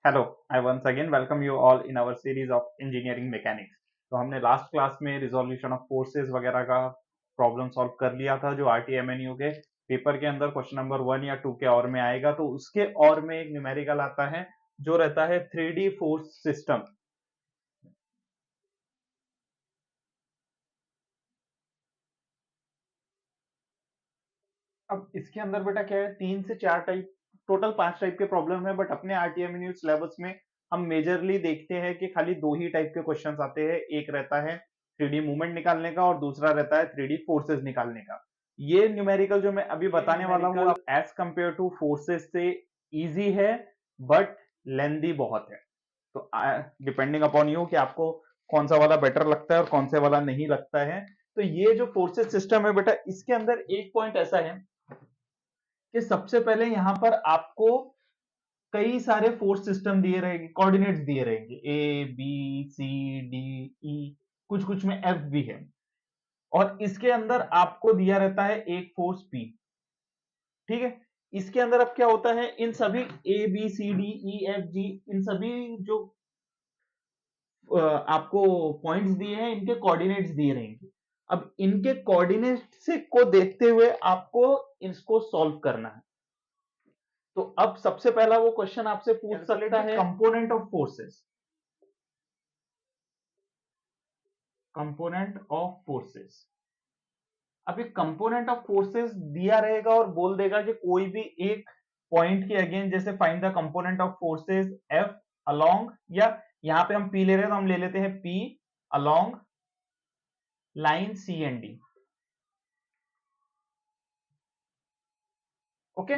Hello, I once again welcome you all in our series of engineering mechanics. तो हमने last class में resolution of forces वगैरह का problem solve कर लिया था, जो आरटीएमएनयू के पेपर के अंदर क्वेश्चन नंबर 1 या 2 के और में आएगा। तो उसके और में एक न्यूमेरिकल आता है जो रहता है 3D फोर्स सिस्टम। अब इसके अंदर बेटा क्या है, 3 से 4 टाइप, टोटल 5 टाइप के प्रॉब्लम है, बट अपने आरटीएमएनयू सिलेबस में हम मेजरली देखते हैं कि खाली 2 ही टाइप के क्वेश्चंस आते हैं। एक रहता है 3D मूवमेंट निकालने का और दूसरा रहता है 3D फोर्सेस निकालने का। ये न्यूमेरिकल जो मैं अभी बताने वाला हूँ आप एज कंपेयर टू फोर्सेस से इजी है, बट लेंदी बहुत है। तो डिपेंडिंग अपॉन यू कि आपको कौन सा वाला बेटर लगता है और कौन से वाला नहीं लगता है। तो ये जो फोर्सेस सिस्टम है बेटा, इसके अंदर एक पॉइंट ऐसा है कि सबसे पहले यहां पर आपको कई सारे फोर्स सिस्टम दिए रहेंगे, कोऑर्डिनेट्स दिए रहेंगे, ए बी सी डी ई, कुछ कुछ में एफ भी है। और इसके अंदर आपको दिया रहता है एक फोर्स पी। ठीक है, इसके अंदर अब क्या होता है, इन सभी A B C D E F G, इन सभी जो आपको पॉइंट्स दिए हैं, इनके कोऑर्डिनेट्स दिए रहेंगे। अब इनके कोऑर्डिनेट से को देखते हुए आपको इसको सॉल्व करना है। तो अब सबसे पहला वो क्वेश्चन आपसे पूछ सकता है, component of forces, component of forces. अब ये कंपोनेंट ऑफ फोर्सेस दिया रहेगा और बोल देगा कि कोई भी एक पॉइंट के अगेंस्ट, जैसे find the component of forces F along, या यहां पे हम पी ले रहे हैं तो हम ले लेते हैं P along line C and D. Okay,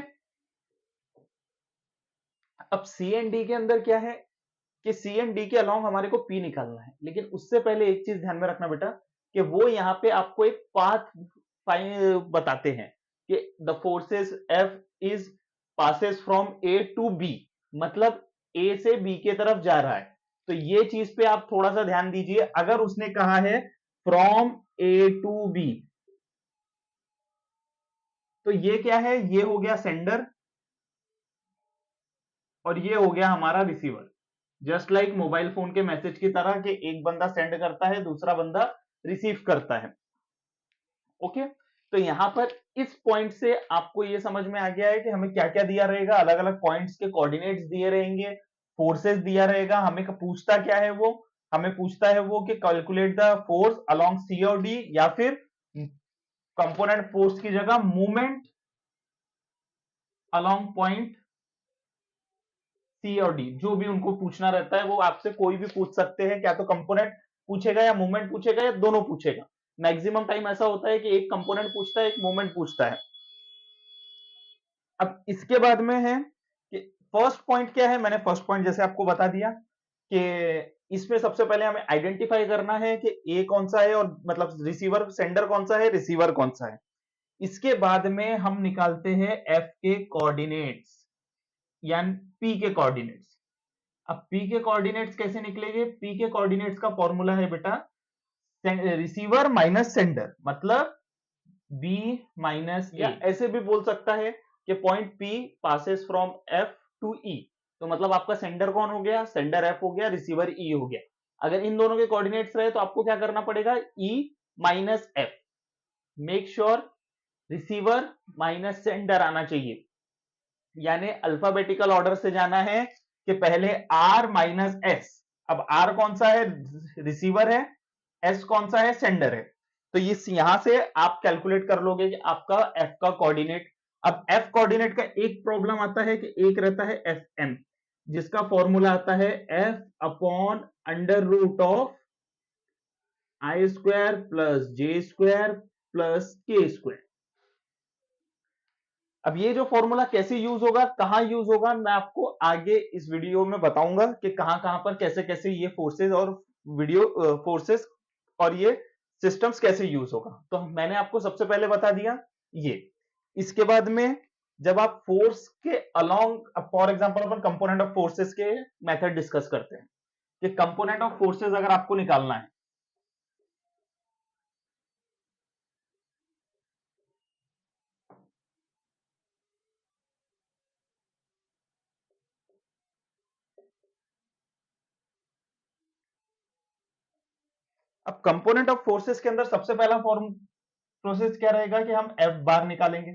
अब सी एंड डी के अंदर क्या है कि सी एंड डी के अलोंग हमारे को पी निकालना है, लेकिन उससे पहले एक चीज ध्यान में रखना बेटा कि वो यहाँ पे आपको एक पाथ बताते हैं कि the forces F is passes from A to B, मतलब ए से बी के तरफ जा रहा है। तो ये चीज पे आप थोड़ा सा ध्यान दीजिए। अगर उसने कहा है फ्रॉम ए टू बी, तो ये क्या है, ये हो गया सेंडर और ये हो गया हमारा receiver. Just like mobile phone के मैसेज की तरह कि एक बंदा सेंड करता है, दूसरा बंदा रिसीव करता है। ओके, तो यहां पर इस पॉइंट से आपको ये समझ में आ गया है कि हमें क्या क्या दिया रहेगा, अलग अलग पॉइंट्स के कोऑर्डिनेट्स दिए रहेंगे, फोर्सेस दिया रहेगा। हमें पूछता क्या है वो, हमें पूछता है वो कि कैलकुलेट द फोर्स अलोंग सी और डी, या फिर कंपोनेंट फोर्स की जगह मूवमेंट अलोंग पॉइंट सी और डी। जो भी उनको पूछना रहता है वो आपसे कोई भी पूछ सकते हैं, क्या तो कंपोनेंट पूछेगा या मूवमेंट पूछेगा या दोनों पूछेगा। मैक्सिमम टाइम ऐसा होता है कि एक कंपोनेंट पूछता है, एक मूवमेंट पूछता है। अब इसके बाद में है कि फर्स्ट पॉइंट क्या है, मैंने फर्स्ट पॉइंट जैसे आपको बता दिया कि इसमें सबसे पहले हमें आइडेंटिफाई करना है कि ए कौन सा है, और मतलब रिसीवर सेंडर कौन सा है, रिसीवर कौन सा है। इसके बाद में हम निकालते हैं एफ के कोऑर्डिनेट्स, यानी पी के कोऑर्डिनेट्स। अब पी के कोऑर्डिनेट्स कैसे निकलेंगे, पी के कोऑर्डिनेट्स का फॉर्मूला है बेटा रिसीवर माइनस सेंडर, मतलब बी माइनस, या ऐसे भी बोल सकता है कि point P passes from F to E. तो मतलब आपका सेंडर कौन हो गया, सेंडर एफ हो गया, रिसीवर ई हो गया। अगर इन दोनों के कोऑर्डिनेट्स रहे तो आपको क्या करना पड़ेगा, E minus F. Make sure receiver minus sender आना चाहिए, यानी अल्फाबेटिकल ऑर्डर से जाना है कि पहले आर माइनस एस। अब आर कौन सा है, रिसीवर है, एस कौन सा है, सेंडर है। तो इस यहां से आप कैलकुलेट कर लोगे कि आपका एफ का कोऑर्डिनेट। अब एफ कोऑर्डिनेट का एक प्रॉब्लम आता है कि एक रहता है एफ एम, जिसका फॉर्मूला आता है F upon under root of I square plus J square plus K square. अब ये जो फॉर्मूला कैसे यूज होगा, कहां यूज होगा, मैं आपको आगे इस वीडियो में बताऊंगा कि कहां कहां पर कैसे कैसे ये फोर्सेस और वीडियो फोर्सेस और ये सिस्टम्स कैसे यूज होगा। तो मैंने आपको सबसे पहले बता दिया ये। इसके बाद में जब आप फोर्स के along, for example upon component of forces के मेथड डिस्कस करते हैं कि कंपोनेंट ऑफ फोर्सेस अगर आपको निकालना है, अब कंपोनेंट ऑफ फोर्सेस के अंदर सबसे पहला फॉर्म प्रोसेस क्या रहेगा कि हम एफ बार निकालेंगे।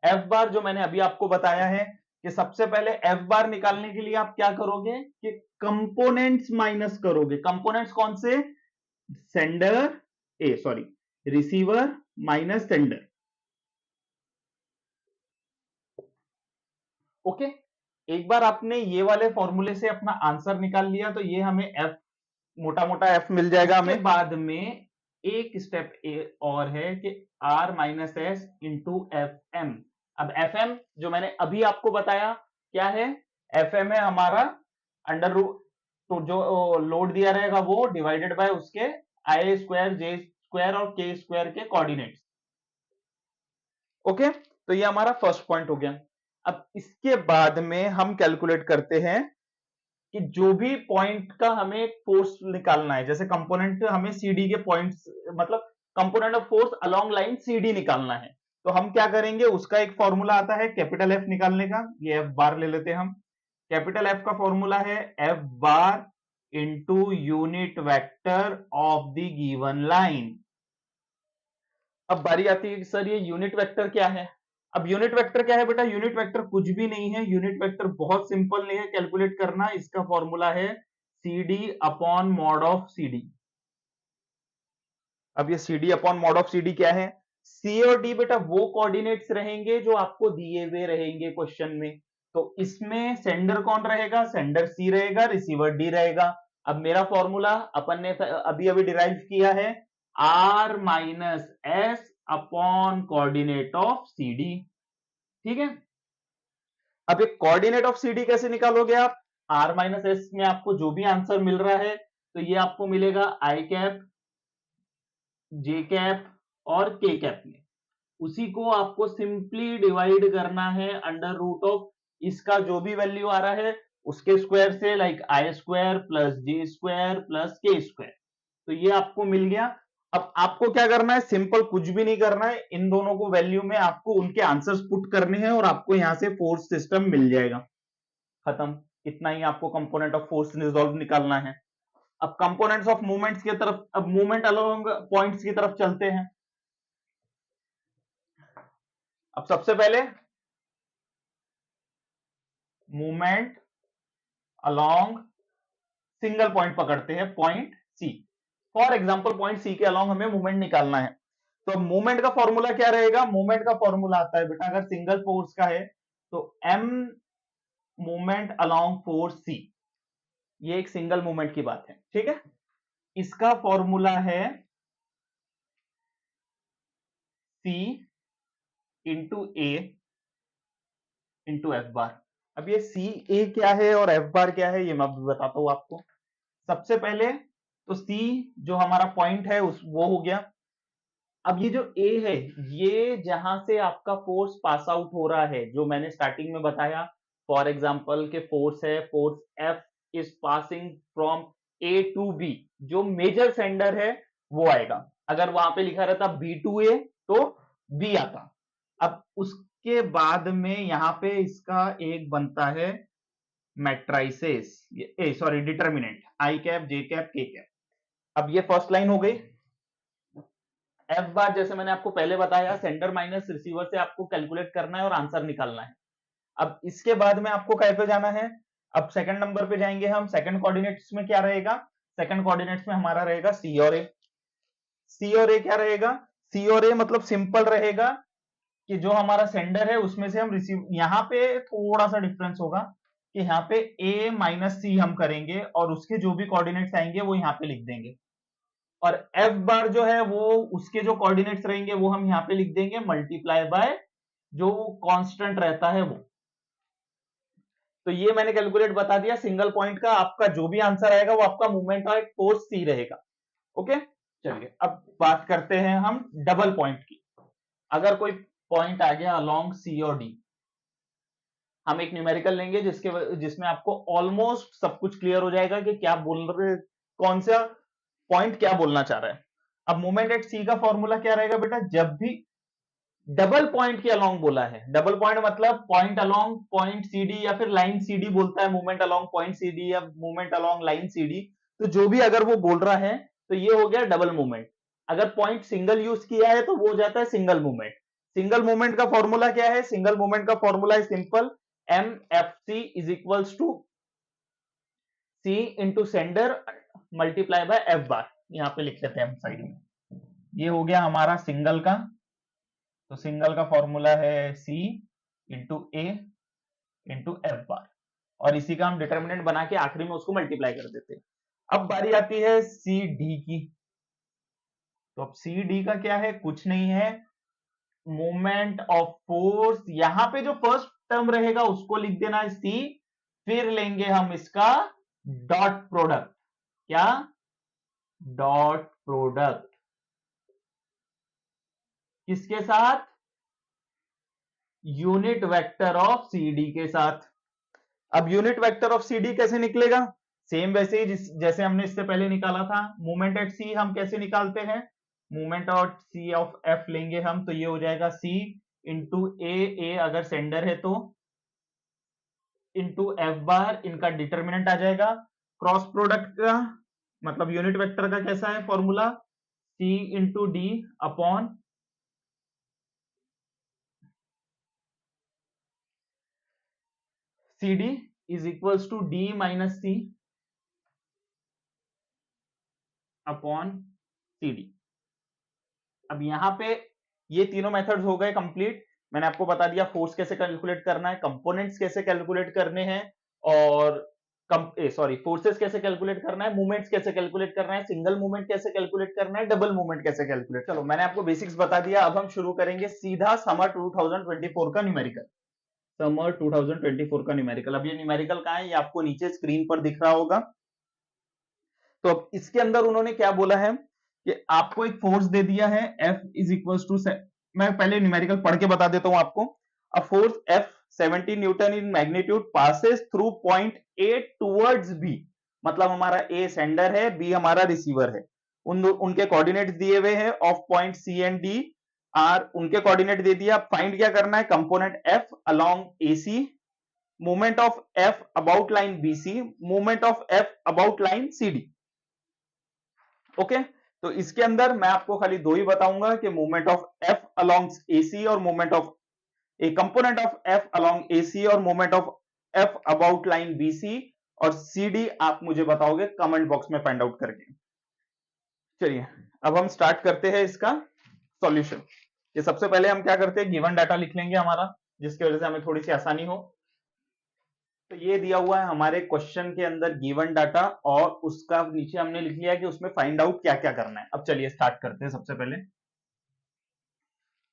एफ बार जो मैंने अभी आपको बताया है कि सबसे पहले एफ बार निकालने के लिए आप क्या करोगे कि कंपोनेंट्स माइनस करोगे। कंपोनेंट्स कौन से? Sender sorry receiver minus sender. Okay, एक बार आपने ये वाले फॉर्मूले से अपना आंसर निकाल लिया तो ये हमें एफ, मोटा मोटा एफ मिल जाएगा हमें। बाद में एक स्टेप और है कि R minus S into F M. अब एफ एम जो मैंने अभी आपको बताया क्या है, एफ एम है हमारा अंडर रूट, तो जो लोड दिया रहेगा वो डिवाइडेड बाय उसके आई स्क्वायर जे स्क्वायर और के स्क्वायर के कोऑर्डिनेट्स। ओके, तो ये हमारा फर्स्ट पॉइंट हो गया। अब इसके बाद में हम कैलकुलेट करते हैं कि जो भी पॉइंट का हमें फोर्स निकालना है, जैसे कंपोनेंट हमें सीडी के पॉइंट्स, मतलब component of force along line CD निकालना है, तो हम क्या करेंगे, उसका एक फॉर्मूला आता है कैपिटल एफ निकालने का। ये एफ बार ले लेते हैं हम। कैपिटल एफ का फॉर्मूला है F bar into unit vector of the given line. अब बारी आती है कि सर ये यूनिट वेक्टर क्या है। अब यूनिट वेक्टर क्या है बेटा, यूनिट वेक्टर कुछ भी नहीं है। यूनिट वेक्टर बहुत सिंपल नहीं है कैलकुलेट करना, इसका फॉर्मूला है C D upon mod of C D. अब ये C D upon mod of C D क्या है? सी और डी बेटा वो कोऑर्डिनेट्स रहेंगे जो आपको दिए हुए रहेंगे क्वेश्चन में। तो इसमें सेंडर कौन रहेगा? सेंडर सी रहेगा, रिसीवर डी रहेगा। अब मेरा फॉर्मूला अपन ने अभी अभी डिराइव किया है, R minus S upon coordinate of C D. ठीक है, अब एक कोऑर्डिनेट ऑफ सी डी कैसे निकालोगे आप? आर माइनस एस में आपको जो भी आंसर मिल रहा है तो ये आपको मिलेगा आई कैप, जे कैप और के कैप में। उसी को आपको सिंपली डिवाइड करना है अंडर रूट ऑफ इसका जो भी वैल्यू आ रहा है उसके स्क्वायर से, like I square plus J square plus K square. तो ये आपको मिल गया। अब आपको क्या करना है, सिंपल कुछ भी नहीं करना है, इन दोनों को वैल्यू में आपको उनके आंसर्स पुट करने हैं और आपको यहां से फोर्स सिस्टम मिल जाएगा। खत्म, इतना ही आपको कंपोनेंट ऑफ फोर्स रिजॉल्व निकालना है। अब कंपोनेंट्स ऑफ मूवमेंट्स की तरफ, अब मूवमेंट अलोंग पॉइंट्स की तरफ चलते हैं। अब सबसे पहले मूवमेंट अलोंग सिंगल पॉइंट पकड़ते हैं, point C. For example point C के अलोंग हमें मूवमेंट निकालना है। तो मूवमेंट का फॉर्मूला क्या रहेगा? मूवमेंट का फॉर्मूला आता है बेटा, अगर सिंगल फोर्स का है तो एम मूवमेंट अलोंग फोर्स सी। ये एक सिंगल मूवमेंट की बात है, ठीक है। इसका फॉर्मूला है सी इंटू ए इंटू एफ बार। अब ये सी ए क्या है और एफ बार क्या है ये मैं अभी बताता हूं आपको। सबसे पहले तो सी जो हमारा पॉइंट है उस वो हो गया। अब ये जो ए है, ये जहां से आपका फोर्स पास आउट हो रहा है, जो मैंने स्टार्टिंग में बताया, फॉर एग्जांपल के फोर्स है, force F is passing from A to B, जो मेजर सेंडर है वो आएगा। अगर वहां पे लिखा रहता बी टू ए तो बी आता। अब उसके बाद में यहां पे इसका एक बनता है मैट्राइसेस, सॉरी डिटर्मिनेंट, आई कैप जे कैप के कैप। अब ये फर्स्ट लाइन हो गई। एफ बार जैसे मैंने आपको पहले बताया, सेंडर माइनस रिसीवर से आपको कैलकुलेट करना है और आंसर निकालना है। अब इसके बाद में आपको कहीं पे जाना है? अब सेकंड नंबर पे जाएंगे हम। सेकंड कोऑर्डिनेट्स में क्या रहेगा? सेकंड कोऑर्डिनेट्स में हमारा रहेगा सी और ए। सी और ए क्या रहेगा? सी और ए मतलब सिंपल रहेगा कि जो हमारा सेंडर है उसमें से हम रिसीव, यहां पे थोड़ा सा डिफरेंस होगा कि यहाँ पे ए माइनस सी हम करेंगे और उसके जो भी कोऑर्डिनेट्स आएंगे वो यहाँ पे लिख देंगे, और एफ बार जो है वो उसके जो कोऑर्डिनेट्स रहेंगे वो हम यहां पे लिख देंगे मल्टीप्लाई बाय जो कांस्टेंट रहता है वो। तो ये मैंने कैलकुलेट बता दिया सिंगल पॉइंट का। आपका जो भी आंसर आएगा वो आपका मूवमेंट ऑफ फोर्स सी रहेगा। ओके, चलिए अब बात करते हैं हम डबल पॉइंट की। अगर कोई पॉइंट आ गया अलोंग सी और डी, हम एक न्यूमेरिकल लेंगे जिसमें आपको ऑलमोस्ट सब कुछ क्लियर हो जाएगा कि क्या बोल रहे, कौन सा पॉइंट क्या बोलना चाह रहा है। अब मोमेंट एट सी का फॉर्मूला क्या रहेगा बेटा? जब भी डबल पॉइंट के अलोंग बोला है, डबल पॉइंट मतलब point along point C D या फिर लाइन सी डी बोलता है, movement along point C D या movement along line C D, तो जो भी अगर वो बोल रहा है तो ये हो गया डबल मूवमेंट। अगर पॉइंट सिंगल यूज किया है तो वो हो जाता है सिंगल मूवमेंट। सिंगल मूवमेंट का फॉर्मूला क्या है? सिंगल मूवमेंट का फॉर्मूला है simple, M F C is equals to C into sender multiply by F bar. यहाँ पे लिख लेते हैं हम साइड में। ये हो गया हमारा सिंगल का, तो सिंगल का फॉर्मूला है सी इंटू ए इंटू एफ बार, और इसी का हम डिटर्मिनेंट बना के आखिरी में उसको मल्टीप्लाई कर देते हैं। अब बारी आती है सी डी की। तो अब सी डी का क्या है? कुछ नहीं है, मोमेंट ऑफ फोर्स। यहां पे जो फर्स्ट टर्म रहेगा उसको लिख देना है सी, फिर लेंगे हम इसका डॉट प्रोडक्ट। क्या? डॉट प्रोडक्ट किसके साथ? Unit vector of C D के साथ। अब unit vector of C D कैसे निकलेगा? सेम वैसे ही जैसे हमने इससे पहले निकाला था। मूवमेंट एट सी हम कैसे निकालते हैं? Movement of C of F लेंगे हम, तो ये हो जाएगा सी इंटू ए अगर सेंडर है तो, इंटू एफ बार, इनका डिटर्मिनेंट आ जाएगा। क्रॉस प्रोडक्ट का मतलब यूनिट वेक्टर का कैसा है formula? C into D upon C D is equals to D minus C upon C D. अब यहां पे ये तीनों मेथड्स हो गए कंप्लीट। मैंने आपको बता दिया फोर्स कैसे कैलकुलेट करना है, कंपोनेंट्स कैसे कैलकुलेट करने हैं, और फोर्सेस कैसे कैलकुलेट करना है, मूवमेंट्स कैसे कैलकुलेट करना है, सिंगल मूवमेंट कैसे कैलकुलेट करना है, डबल मूवमेंट कैसे कैलकुलेट। चलो मैंने आपको बेसिक्स बता दिया। अब हम शुरू करेंगे सीधा समर 2024 का न्यूमेरिकल। समर 2024 का न्यूमेरिकल। अब ये न्यूमेरिकल कहां है? ये आपको नीचे स्क्रीन पर दिख रहा होगा। तो अब इसके अंदर उन्होंने क्या बोला है कि आपको एक फोर्स दे दिया है F इज इक्वल टू, मैं पहले न्यूमेरिकल पढ़ के बता देता हूं आपको। A force F 70 newton in magnitude passes through point A towards B। मतलब हमारा A सेंडर है, B हमारा रिसीवर है। उनके कोऑर्डिनेट्स दिए हुए हैं of point C and D are, उनके कोऑर्डिनेट दे दिया। फाइंड क्या करना है? Component F along AC, movement of F about line BC, movement of F about line CD। Okay, तो इसके अंदर मैं आपको खाली दो ही बताऊंगा कि movement of F along AC और movement of A component of F along AC और movement of F about line BC, और सीडी आप मुझे बताओगे कमेंट बॉक्स में फाइंड आउट करके। चलिए अब हम स्टार्ट करते हैं इसका सॉल्यूशन। ये सबसे पहले हम क्या करते हैं, गिवन डाटा लिख लेंगे हमारा, जिसकी वजह से हमें थोड़ी सी आसानी हो। तो ये दिया हुआ है हमारे क्वेश्चन के अंदर गिवन डाटा, और उसका नीचे हमने लिख लिया कि उसमें फाइंड आउट क्या क्या करना है। अब चलिए स्टार्ट करते हैं सबसे पहले।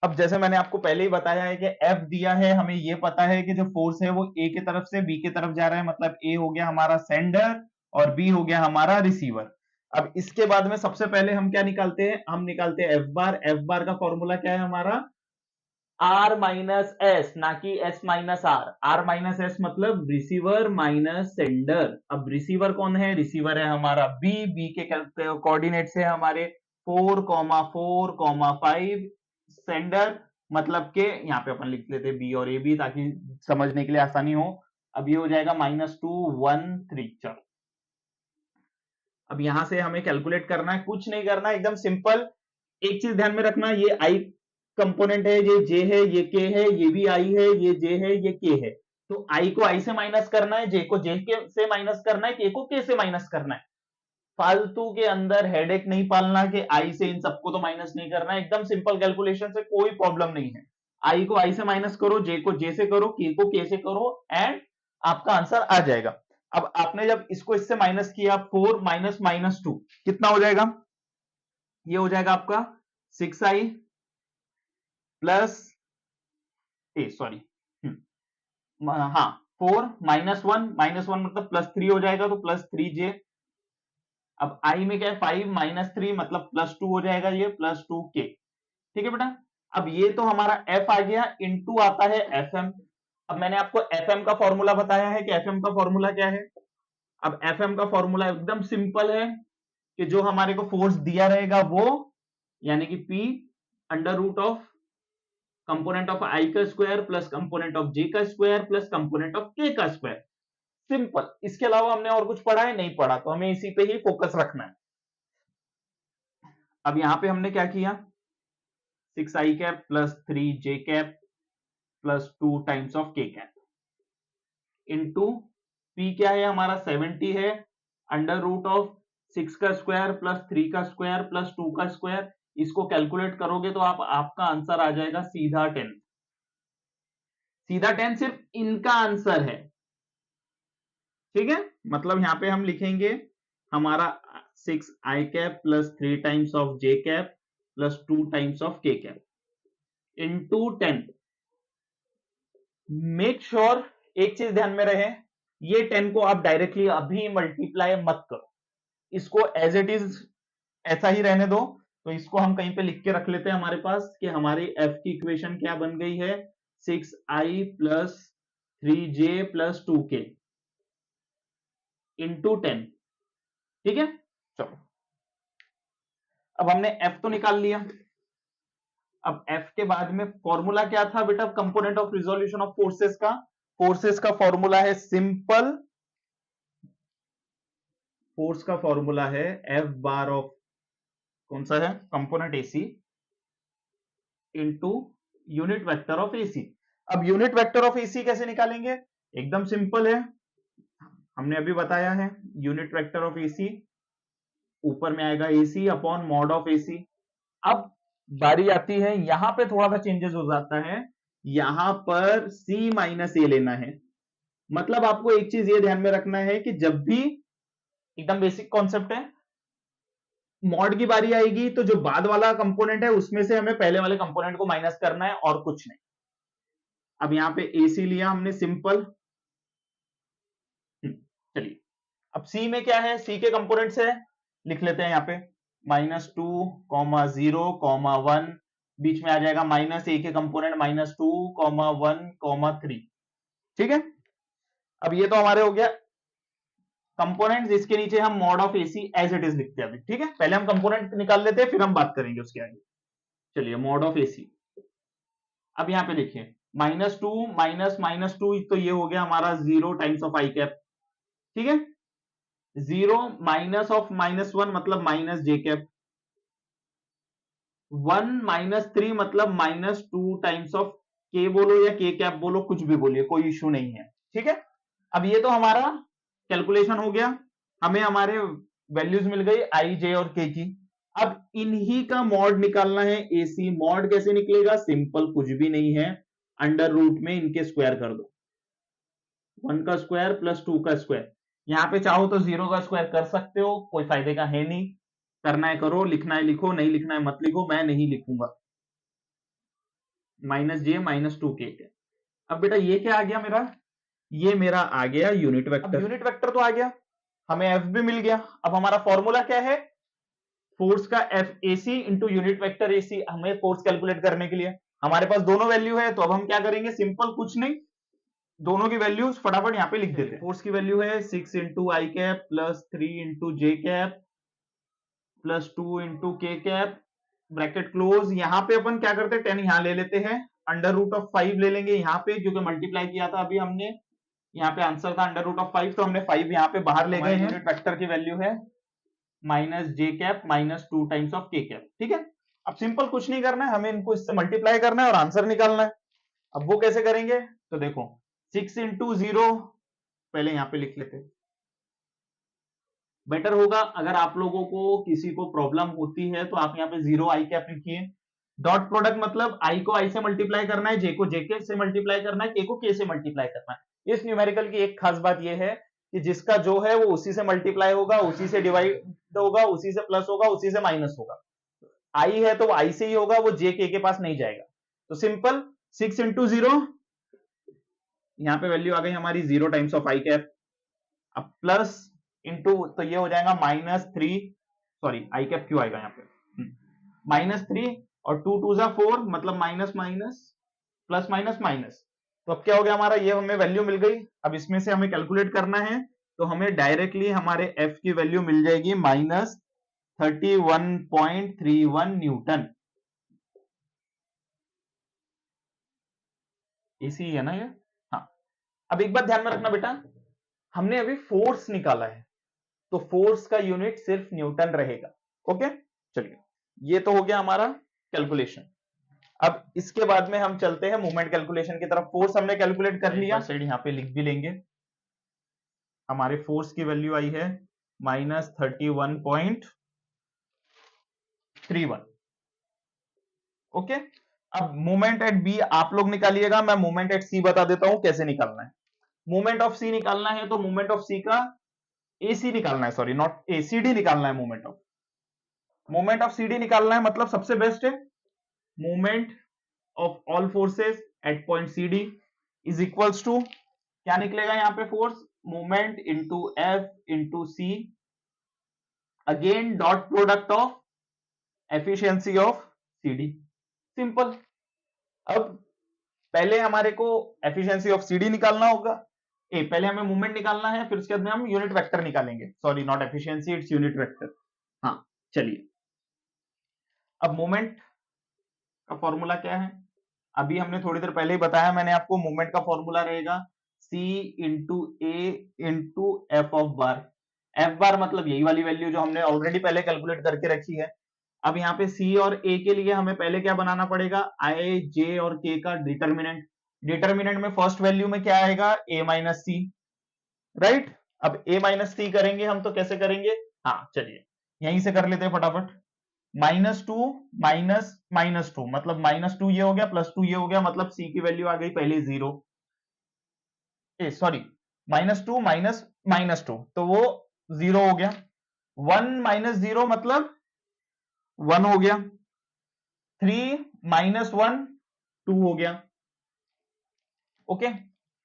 अब जैसे मैंने आपको पहले ही बताया है कि F दिया है, हमें ये पता है कि जो फोर्स है वो A की तरफ से B की तरफ जा रहा है, मतलब A हो गया हमारा सेंडर और B हो गया हमारा रिसीवर। अब इसके बाद में सबसे पहले हम क्या निकालते हैं? हम निकालते हैं F बार। F बार का फॉर्मूला क्या है हमारा? R माइनस एस, ना कि S minus R. R minus S मतलब रिसीवर माइनस सेंडर। अब रिसीवर कौन है? रिसीवर है हमारा B। B के कोऑर्डिनेट्स है हमारे 4,4,5। सेंडर मतलब के यहाँ पे अपन लिख लेते हैं B और AB ताकि समझने के लिए आसानी हो। अब ये हो जाएगा -213। चलो अब यहां से हमें कैलकुलेट करना है, कुछ नहीं करना है, एकदम सिंपल। एक चीज ध्यान में रखना, ये आई कंपोनेंट है, ये जे है, ये के है, ये भी आई है, ये जे है, ये के है। तो आई को आई से माइनस करना है, जे को जे के से माइनस करना है, के को के से माइनस करना है। फालतू के अंदर हेडेक नहीं पालना कि आई से इन सबको तो माइनस नहीं करना है। एकदम सिंपल कैलकुलेशन से कोई प्रॉब्लम नहीं है। आई को आई से माइनस करो, जे को जे से करो, के को के से करो, एंड आपका आंसर आ जाएगा। अब आपने जब इसको इससे माइनस किया, 4 माइनस -2 कितना हो जाएगा? ये हो जाएगा आपका 6i प्लस सॉरी, हाँ 4 -1 मतलब +3 हो जाएगा, तो +3j। अब i में क्या है? 5 -3 मतलब +2 हो जाएगा, ये +2k। ठीक है बेटा। अब ये तो हमारा f आ गया, इनटू आता है fm। अब मैंने आपको fm का फॉर्मूला बताया है कि fm का फॉर्मूला क्या है। अब fm का फॉर्मूला एकदम सिंपल है कि जो हमारे को फोर्स दिया रहेगा वो, यानी कि p under root of component of i का square plus component of j का square plus component of k का स्क्वायर। सिंपल। इसके अलावा हमने और कुछ पढ़ा है? नहीं पढ़ा, तो हमें इसी पे ही फोकस रखना है। अब यहां पे हमने क्या किया, 6i cap plus 3j cap plus 2 times of k cap into p क्या है हमारा 70 है, अंडर रूट ऑफ 6 का स्क्वायर प्लस 3 का स्क्वायर प्लस 2 का स्क्वायर। इसको कैलकुलेट करोगे तो आपका आंसर आ जाएगा सीधा 10। सीधा 10 सिर्फ इनका आंसर है, ठीक है। मतलब यहां पे हम लिखेंगे हमारा 6i cap plus 3 times of j cap plus 2 times of k cap into 10। Make sure एक चीज ध्यान में रहे, ये 10 को आप डायरेक्टली अभी मल्टीप्लाई मत करो, इसको एज इट इज ऐसा ही रहने दो। तो इसको हम कहीं पे लिख के रख लेते हैं हमारे पास कि हमारी f की इक्वेशन क्या बन गई है, 6i plus 3j plus 2k into 10, ठीक है। चलो अब हमने f तो निकाल लिया। अब f के बाद में फॉर्मूला क्या था बेटा component of resolution of forces का? फोर्सेस का फॉर्मूला है सिंपल, फोर्स का फॉर्मूला है F बार ऑफ कौन सा है, component AC into unit vector of AC। अब यूनिट वेक्टर ऑफ AC कैसे निकालेंगे? एकदम सिंपल है, हमने अभी बताया है। यूनिट वेक्टर ऑफ AC ऊपर में आएगा AC upon mod of AC। अब बारी आती है यहां पे थोड़ा सा चेंजेस हो जाता है, यहां पर C माइनस A लेना है। मतलब आपको एक चीज ये ध्यान में रखना है कि जब भी, एकदम बेसिक कॉन्सेप्ट है, मॉड की बारी आएगी तो जो बाद वाला कंपोनेंट है उसमें से हमें पहले वाले कंपोनेंट को माइनस करना है और कुछ नहीं। अब यहां पे AC लिया हमने सिंपल, चलिए अब C में क्या है, C के कंपोनेंट्स है, लिख लेते हैं यहां पे -2, 0, 1, बीच में आ जाएगा माइनस A के कंपोनेंट -2, 1, 3, ठीक है। अब ये तो हमारे हो गया कंपोनेंट, जिसके नीचे हम mod of AC as it is लिखते हैं अभी, ठीक है। पहले हम कंपोनेंट निकाल लेते हैं फिर हम बात करेंगे उसके आगे। चलिए मॉड ऑफ AC, अब यहां पे देखिए -2 -2 तो ये हो गया हमारा 0 टाइम्स ऑफ i कैप, ठीक है। 0 माइनस ऑफ -1 मतलब -j कैप, 1 -3 मतलब -2 टाइम्स ऑफ k बोलो या k कैप बोलो, कुछ भी बोलिए, कोई इश्यू नहीं है, ठीक है। अब ये तो हमारा कैलकुलेशन हो गया, हमें हमारे वैल्यूज मिल गई i, j और k की। अब इन्हीं का मॉड निकालना है AC। मॉड कैसे निकलेगा? सिंपल, कुछ भी नहीं है, अंडर रूट में इनके स्क्वायर कर दो, 1 का स्क्वायर प्लस 2 का स्क्वायर। यहां पे चाहो तो 0 का स्क्वायर कर सकते हो, कोई फायदे का है नहीं, करना है करो, लिखना है लिखो, नहीं लिखना है मत लिखो, मैं नहीं लिखूंगा। -j -2k। अब बेटा ये क्या आ गया मेरा? ये मेरा आ गया यूनिट वेक्टर। अब यूनिट वेक्टर तो आ गया, हमें F भी मिल गया। अब हमारा फॉर्मूला क्या है? फोर्स का F AC into unit vector AC। हमें फोर्स कैलकुलेट करने के लिए हमारे पास दोनों वैल्यू है, तो अब हम क्या करेंगे? सिंपल, कुछ नहीं, दोनों की वैल्यूज फटाफट यहाँ पे लिख देते हैं। फोर्स की वैल्यू है 6 इंटू आई कैप प्लस 3 इंटू जे कैप प्लस 2 इंटू के कैप, ब्रैकेट क्लोज। यहाँ पे अपन क्या करते हैं, 10 यहाँ ले लेते हैं, अंडर रूट ऑफ 5 ले लेंगे यहाँ पे, क्योंकि मल्टीप्लाई किया था अभी हमने, यहाँ पे आंसर था अंडर रूट ऑफ 5, तो हमने 5 यहाँ पे बाहर ले गए हैं। यूनिट वेक्टर की वैल्यू है -j cap -2 times of k cap, ठीक है। अब सिंपल, कुछ नहीं करना है, हमें इनको इससे मल्टीप्लाई करना है और आंसर निकालना है। अब वो कैसे करेंगे? तो देखो 6 इंटू 0 पहले यहां पे लिख लेते हैं, बेटर होगा। अगर आप लोगों को किसी को प्रॉब्लम होती है तो आप यहाँ पे 0 आई कैप लिखिए। डॉट प्रोडक्ट मतलब आई को आई से मल्टीप्लाई करना है, जे को जे के से मल्टीप्लाई करना है, के को के से मल्टीप्लाई करना है। इस न्यूमेरिकल की एक खास बात यह है कि जिसका जो है वो उसी से मल्टीप्लाई होगा, उसी से डिवाइड होगा, उसी से प्लस होगा, उसी से माइनस होगा। आई है तो वो आई से ही होगा, वो जे के पास नहीं जाएगा। तो सिंपल 6 इंटू 0, यहाँ पे वैल्यू आ गई हमारी 0 टाइम्स ऑफ आई कैप। अब प्लस इंटू तो ये हो जाएगा -3, सॉरी आई कैप क्यों आएगा यहाँ पे, -3 और 2 2 4 मतलब minus minus plus minus minus. तो अब क्या हो गया हमारा, ये हमें वैल्यू मिल गई। अब इसमें से हमें कैलकुलेट करना है, तो हमें डायरेक्टली हमारे F की वैल्यू मिल जाएगी -31.31 न्यूटन। इसी है ना ये? हाँ। अब एक बात ध्यान में रखना बेटा, हमने अभी फोर्स निकाला है, तो फोर्स का यूनिट सिर्फ न्यूटन रहेगा, ओके। चलिए ये तो हो गया हमारा कैलकुलेशन। अब इसके बाद में हम चलते हैं मूवमेंट कैलकुलेशन की तरफ। फोर्स हमने कैलकुलेट कर लिया, साइड यहाँ पे लिख भी लेंगे। हमारे फोर्स की वैल्यू आई है -31.31। ओके, अब मूवमेंट एट बी आप लोग निकालिएगा, मैं मूवमेंट एट सी बता देता हूं कैसे निकालना है। मूवमेंट ऑफ सी निकालना है तो मूवमेंट ऑफ सी का एसी निकालना है, सॉरी नॉट ए, सीडी निकालना है। मूवमेंट ऑफ सीडी निकालना है, मतलब सबसे बेस्ट है movement of all forces at point CD is equals to, क्या निकलेगा यहाँ पे, force movement into F into C, again dot product of efficiency of CD. Simple. अब पहले हमारे को एफिशिएंसी ऑफ सीडी निकालना होगा, पहले हमें मूवमेंट निकालना है, फिर उसके बाद में हम यूनिट वेक्टर निकालेंगे। Sorry not efficiency, its unit vector. हाँ चलिए, अब मूवमेंट का फॉर्मूला क्या है, अभी हमने थोड़ी देर पहले ही बताया मैंने आपको। मूवमेंट का फॉर्मूला रहेगा C into A into F of bar. F bar मतलब यही वाली वैल्यू जो हमने ऑलरेडी पहले कैलकुलेट करके रखी है। अब यहाँ पे C और A के लिए हमें पहले क्या बनाना पड़ेगा, I, J और K का डिटर्मिनेंट। डिटर्मिनेंट में फर्स्ट वैल्यू में क्या आएगा, A माइनस सी, राइट। अब A माइनस सी करेंगे हम तो कैसे करेंगे, हाँ चलिए यहीं से कर लेते हैं फटाफट। -2 -2 मतलब -2 ये हो गया, +2 ये हो गया, मतलब सी की वैल्यू आ गई पहले 0, सॉरी -2 -2 तो वो 0 हो गया। 1 -0 मतलब 1 हो गया। 3 -1 2 हो गया। Okay,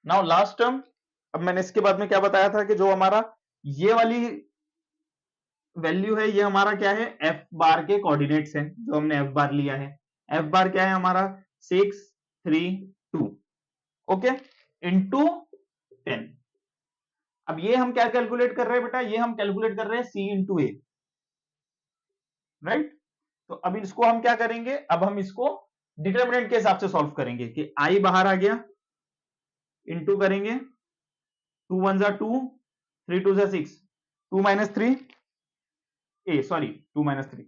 now last term. अब मैंने इसके बाद में क्या बताया था कि जो हमारा ये वाली वैल्यू है, ये हमारा क्या है, एफ बार के कोऑर्डिनेट्स हैं जो हमने एफ बार लिया है। एफ बार क्या है हमारा 6 3 2, ओके, इंटू 10। अब ये हम क्या कैलकुलेट कर रहे हैं बेटा, ये हम कैलकुलेट कर रहे हैं सी इंटू ए, राइट। तो अब इसको हम क्या करेंगे, अब हम इसको डिटर्मिनेंट के हिसाब से सॉल्व करेंगे कि आई बाहर आ गया, इंटू करेंगे 2 1 जा 2, 3 2 जा 6, 2 minus 3, sorry 2 minus 3,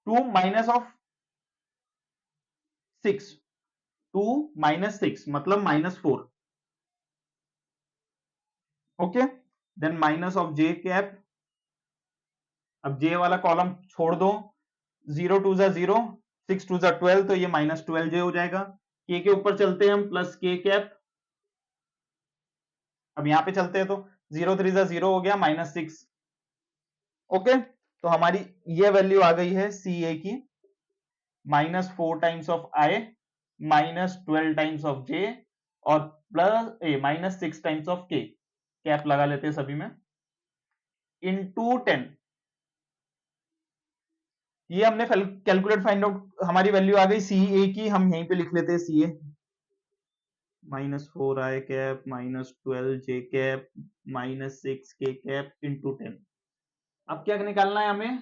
2 minus of 6, 2 minus 6 मतलब -4, okay, then minus of J cap. अब जे वाला कॉलम छोड़ दो, 0 2 जा 0, 6 2 जा 12, तो ये -12 जे हो जाएगा। के ऊपर चलते हैं हम, प्लस के कैप। अब यहां पे चलते हैं तो 0 3 जा 0 हो गया, -6, ओके। तो हमारी ये वैल्यू आ गई है सी ए की, -4 times of I, -12 times of J, और -6 टाइम्स ऑफ के, कैप लगा लेते हैं सभी में, इनटू 10। ये हमने कैलकुलेट फाइंड आउट, हमारी वैल्यू आ गई सी ए की, हम यहीं पे लिख लेते हैं सी ए, -4 आई कैप, -12 जे कैप, -6 के कैप, इंटू 10। अब क्या निकालना है हमें,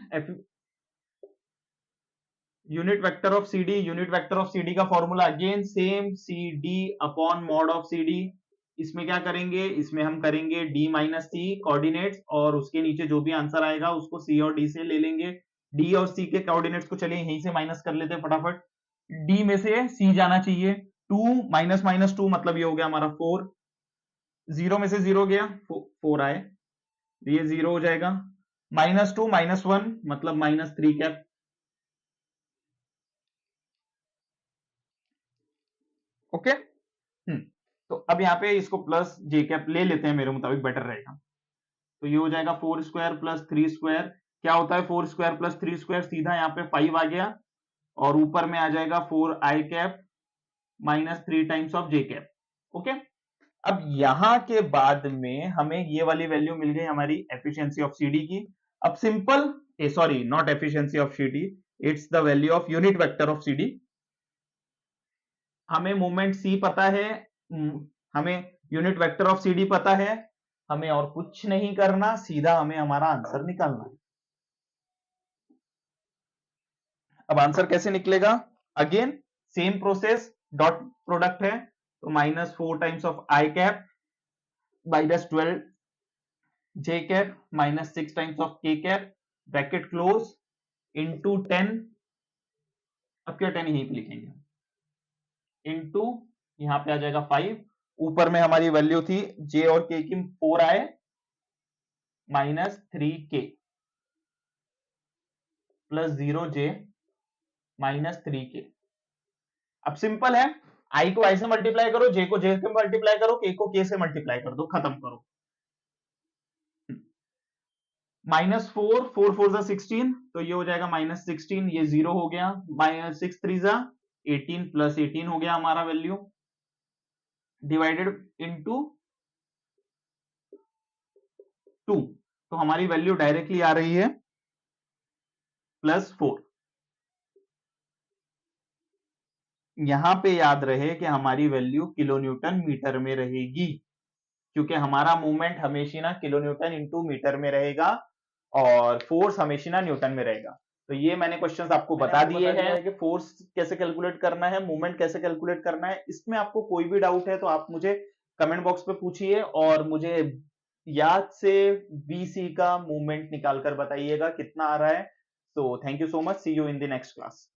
unit vector of C D. Unit vector of C D का formula again same, C D upon mod of C D. इसमें क्या करेंगे, इसमें हम करेंगे डी माइनस सी कोऑर्डिनेट्स, और उसके नीचे जो भी आंसर आएगा उसको सी और डी से ले लेंगे। डी और सी के कोऑर्डिनेट्स को चलिए यहीं से माइनस कर लेते हैं फटाफट। डी में से सी जाना चाहिए, 2 माइनस -2 मतलब ये हो गया हमारा 4, 0 में से 0 गया, 4 आए, ये 0 हो जाएगा। -2 -1 मतलब -3 कैप, ओके। तो अब यहाँ पे इसको प्लस जे कैप ले लेते हैं, मेरे मुताबिक बेटर रहेगा। तो ये हो जाएगा 4 स्क्वायर प्लस 3 स्क्वायर। क्या होता है 4 स्क्वायर प्लस 3 स्क्वायर, सीधा यहाँ पे 5 आ गया, और ऊपर में आ जाएगा 4 I cap -3 times of J cap, okay. अब यहां के बाद में हमें ये वाली वैल्यू मिल गई हमारी एफिशिएंसी ऑफ सीडी की। अब simple, sorry not efficiency of CD, it's the value of unit vector of CD. हमें मूवमेंट सी पता है, हमें यूनिट वेक्टर ऑफ सीडी पता है, हमें और कुछ नहीं करना, सीधा हमें हमारा आंसर निकालना है। अब आंसर कैसे निकलेगा, again same process, dot product है, तो -4 times of I cap -12 j cap -6 times of k cap, bracket close, into 10, अब क्या 10 यहीं पे लिखेंगे इनटू यहां पे आ जाएगा 5, ऊपर में हमारी वैल्यू थी जे और के की 4 आए minus 3k plus 0j minus 3k। अब सिंपल है, आई को आई से मल्टीप्लाई करो, जे को जे से मल्टीप्लाई करो, के को के से मल्टीप्लाई कर दो, खत्म करो। -4, 4 4 16, तो ये हो जाएगा -16, ये 0 हो गया, -6 3 18 प्लस 18 हो गया हमारा वैल्यू, डिवाइडेड इनटू 2, तो हमारी वैल्यू डायरेक्टली आ रही है +4। यहां पे याद रहे कि हमारी वैल्यू किलो न्यूटन मीटर में रहेगी, क्योंकि हमारा मूवमेंट हमेशा किलो न्यूटन इंटू मीटर में रहेगा और फोर्स हमेशा न्यूटन में रहेगा। तो ये मैंने क्वेश्चंस आपको बता दिए हैं कि फोर्स कैसे कैलकुलेट करना है, मूवमेंट कैसे कैलकुलेट करना है। इसमें आपको कोई भी डाउट है तो आप मुझे कमेंट बॉक्स पे पूछिए और मुझे याद से बीसी का मूवमेंट निकाल कर बताइएगा कितना आ रहा है। तो thank you so much, see you in the next class.